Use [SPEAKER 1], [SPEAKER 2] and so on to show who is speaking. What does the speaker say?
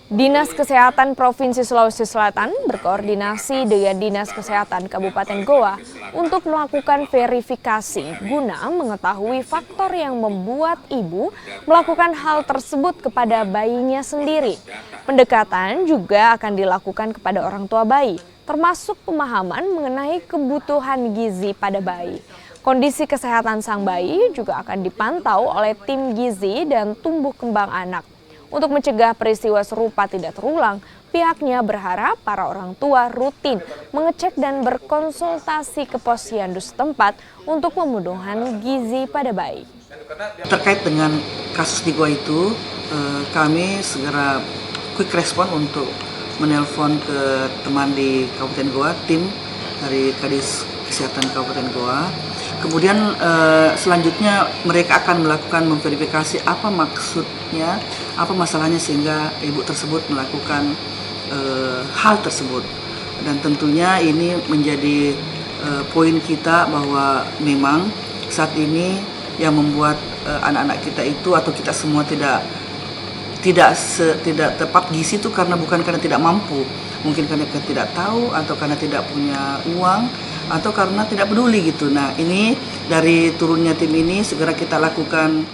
[SPEAKER 1] Dinas Kesehatan Provinsi Sulawesi Selatan berkoordinasi dengan Dinas Kesehatan Kabupaten Goa untuk melakukan verifikasi guna mengetahui faktor yang membuat ibu melakukan hal tersebut kepada bayinya sendiri. Pendekatan juga akan dilakukan kepada orang tua bayi, termasuk pemahaman mengenai kebutuhan gizi pada bayi. Kondisi kesehatan sang bayi juga akan dipantau oleh tim gizi dan tumbuh kembang anak. Untuk mencegah peristiwa serupa tidak terulang, pihaknya berharap para orang tua rutin mengecek dan berkonsultasi ke posyandu setempat untuk pemenuhan gizi pada bayi.
[SPEAKER 2] Terkait dengan kasus di Goa itu, kami segera quick respon untuk menelpon ke teman di Kabupaten Goa, tim dari Kadis Kesehatan Kabupaten Goa. Kemudian selanjutnya mereka akan melakukan memverifikasi apa maksudnya, apa masalahnya sehingga ibu tersebut melakukan hal tersebut. Dan tentunya ini menjadi poin kita bahwa memang saat ini yang membuat anak-anak kita itu atau kita semua tidak tepat gizi itu bukan karena tidak mampu, mungkin karena tidak tahu atau karena tidak punya uang atau karena tidak peduli gitu. Nah, ini dari turunnya tim ini segera kita lakukan